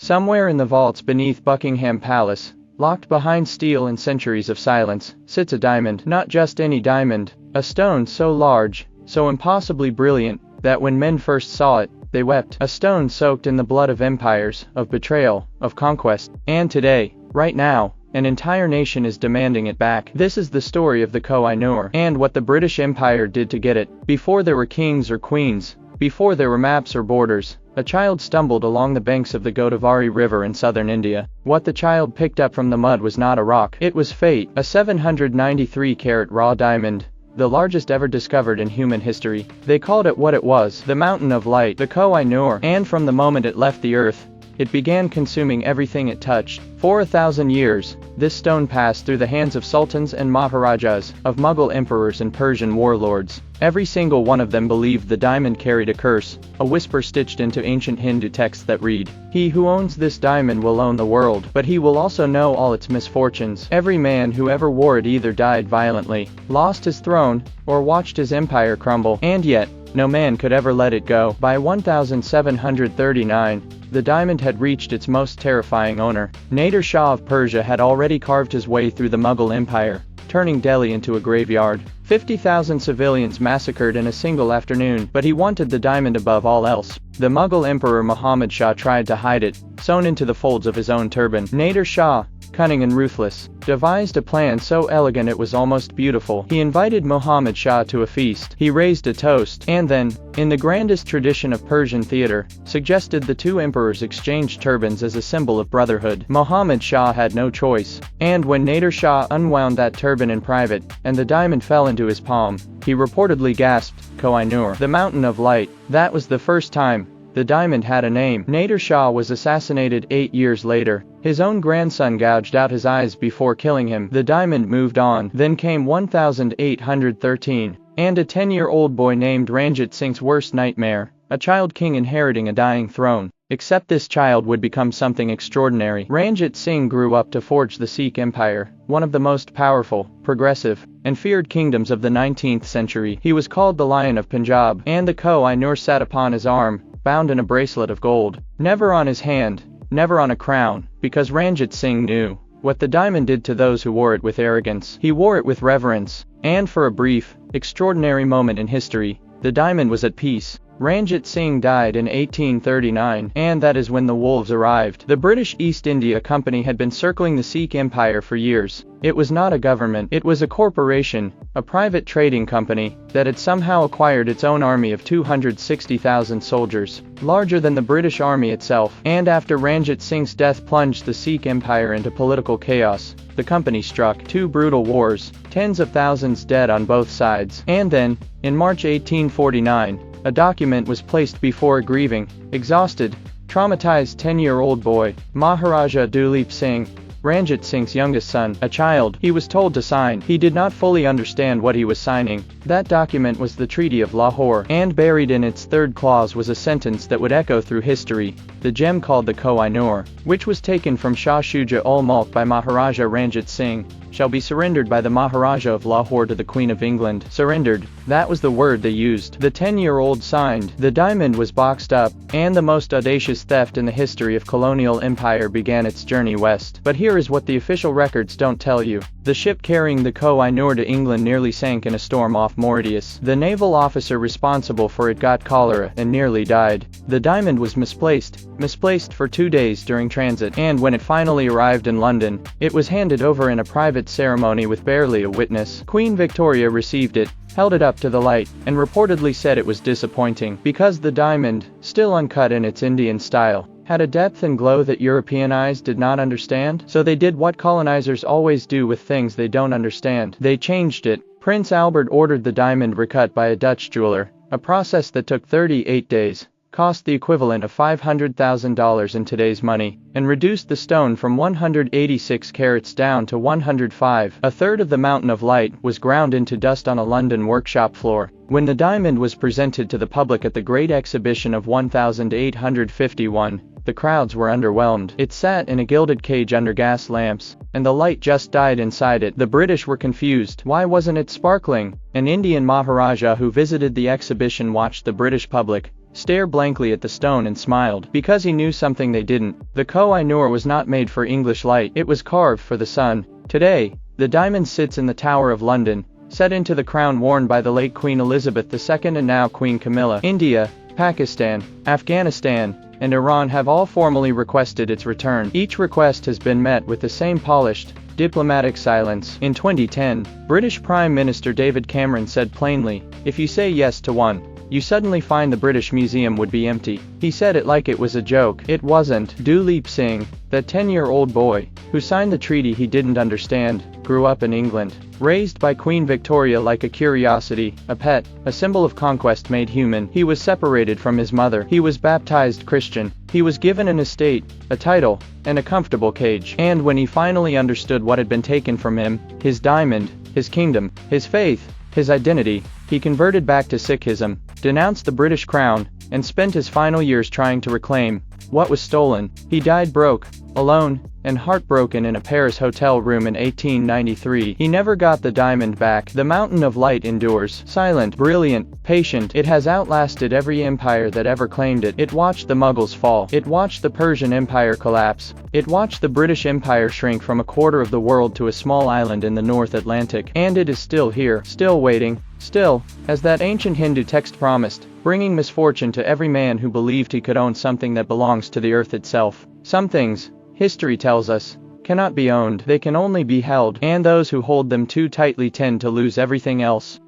Somewhere in the vaults beneath Buckingham Palace, locked behind steel and centuries of silence, sits a diamond. Not just any diamond, a stone so large, so impossibly brilliant, that when men first saw it, they wept. A stone soaked in the blood of empires, of betrayal, of conquest. And today, right now, an entire nation is demanding it back. This is the story of the Koh-i-Noor, and what the British Empire did to get it. Before there were kings or queens, before there were maps or borders, a child stumbled along the banks of the Godavari River in southern India. What the child picked up from the mud was not a rock, it was fate, a 793-carat raw diamond, the largest ever discovered in human history. They called it what it was, the Mountain of Light, the Koh-i-Noor, and from the moment it left the earth, it began consuming everything it touched. For 1,000 years, this stone passed through the hands of sultans and maharajas, of Mughal emperors and Persian warlords. Every single one of them believed the diamond carried a curse, a whisper stitched into ancient Hindu texts that read, "He who owns this diamond will own the world, but he will also know all its misfortunes." Every man who ever wore it either died violently, lost his throne, or watched his empire crumble. And yet, no man could ever let it go. By 1739, the diamond had reached its most terrifying owner. Nader Shah of Persia had already carved his way through the Mughal Empire, turning Delhi into a graveyard. 50,000 civilians massacred in a single afternoon, but he wanted the diamond above all else. The Mughal Emperor Muhammad Shah tried to hide it, sewn into the folds of his own turban. Nader Shah, cunning and ruthless, devised a plan so elegant it was almost beautiful. He invited Muhammad Shah to a feast. He raised a toast, and then, in the grandest tradition of Persian theater, suggested the two emperors exchange turbans as a symbol of brotherhood. Muhammad Shah had no choice, and when Nader Shah unwound that turban in private, and the diamond fell into his palm, he reportedly gasped, "Koh-i-Noor, the Mountain of Light." That was the first time the diamond had a name. Nader Shah was assassinated 8 years later. His own grandson gouged out his eyes before killing him. The diamond moved on. Then came 1813, and a 10-year-old boy named Ranjit Singh's worst nightmare, a child king inheriting a dying throne. Except this child would become something extraordinary. Ranjit Singh grew up to forge the Sikh Empire, one of the most powerful, progressive, and feared kingdoms of the 19th century. He was called the Lion of Punjab, and the Koh-i-Noor sat upon his arm, bound in a bracelet of gold. Never on his hand, never on a crown, because Ranjit Singh knew what the diamond did to those who wore it with arrogance. He wore it with reverence, and for a brief, extraordinary moment in history, the diamond was at peace. Ranjit Singh died in 1839, and that is when the wolves arrived. The British East India Company had been circling the Sikh Empire for years. It was not a government, it was a corporation, a private trading company, that had somehow acquired its own army of 260,000 soldiers, larger than the British Army itself. And after Ranjit Singh's death plunged the Sikh Empire into political chaos, the company struck 2 brutal wars, tens of thousands dead on both sides. And then, in March 1849, a document was placed before a grieving, exhausted, traumatized 10-year-old boy, Maharaja Duleep Singh, Ranjit Singh's youngest son, a child. He was told to sign. He did not fully understand what he was signing. That document was the Treaty of Lahore, and buried in its 3rd clause was a sentence that would echo through history, the gem called the Koh-i-Noor, which was taken from Shah Shuja ul Mulk by Maharaja Ranjit Singh, shall be surrendered by the Maharaja of Lahore to the Queen of England. Surrendered, that was the word they used. The 10-year-old signed. The diamond was boxed up, and the most audacious theft in the history of colonial empire began its journey west. But here is what the official records don't tell you. The ship carrying the Koh-i-Noor to England nearly sank in a storm off Mauritius. The naval officer responsible for it got cholera and nearly died. The diamond was misplaced for 2 days during transit, and when it finally arrived in London, it was handed over in a private ceremony with barely a witness. Queen Victoria received it, held it up to the light, and reportedly said it was disappointing, because the diamond, still uncut in its Indian style, had a depth and glow that European eyes did not understand. So they did what colonizers always do with things they don't understand. They changed it. Prince Albert ordered the diamond recut by a Dutch jeweler, a process that took 38 days, cost the equivalent of $500,000 in today's money, and reduced the stone from 186 carats down to 105. A third of the Mountain of Light was ground into dust on a London workshop floor. When the diamond was presented to the public at the Great Exhibition of 1851, the crowds were underwhelmed. It sat in a gilded cage under gas lamps, and the light just died inside it. The British were confused. Why wasn't it sparkling? An Indian Maharaja who visited the exhibition watched the British public, stare blankly at the stone and smiled, because he knew something they didn't. The Koh-i-Noor was not made for English light, it was carved for the sun. Today, the diamond sits in the Tower of London, set into the crown worn by the late Queen Elizabeth II and now Queen Camilla. India, Pakistan, Afghanistan, and Iran have all formally requested its return. Each request has been met with the same polished, diplomatic silence. In 2010, British Prime Minister David Cameron said plainly, "If you say yes to one, you suddenly find the British Museum would be empty." He said it like it was a joke. It wasn't. Duleep Singh, that 10-year-old boy, who signed the treaty he didn't understand, grew up in England, raised by Queen Victoria like a curiosity, a pet, a symbol of conquest made human. He was separated from his mother. He was baptized Christian. He was given an estate, a title, and a comfortable cage. And when he finally understood what had been taken from him, his diamond, his kingdom, his faith, his identity, he converted back to Sikhism, denounced the British crown, and spent his final years trying to reclaim what was stolen. He died broke, alone, and heartbroken in a Paris hotel room in 1893. He never got the diamond back. The mountain of light endures. Silent, brilliant, patient, it has outlasted every empire that ever claimed it. It watched the Mughals fall. It watched the Persian Empire collapse. It watched the British Empire shrink from a quarter of the world to a small island in the North Atlantic. And it is still here, still waiting, still, as that ancient Hindu text promised, bringing misfortune to every man who believed he could own something that belongs to the earth itself. Some things, history tells us, cannot be owned, they can only be held, and those who hold them too tightly tend to lose everything else.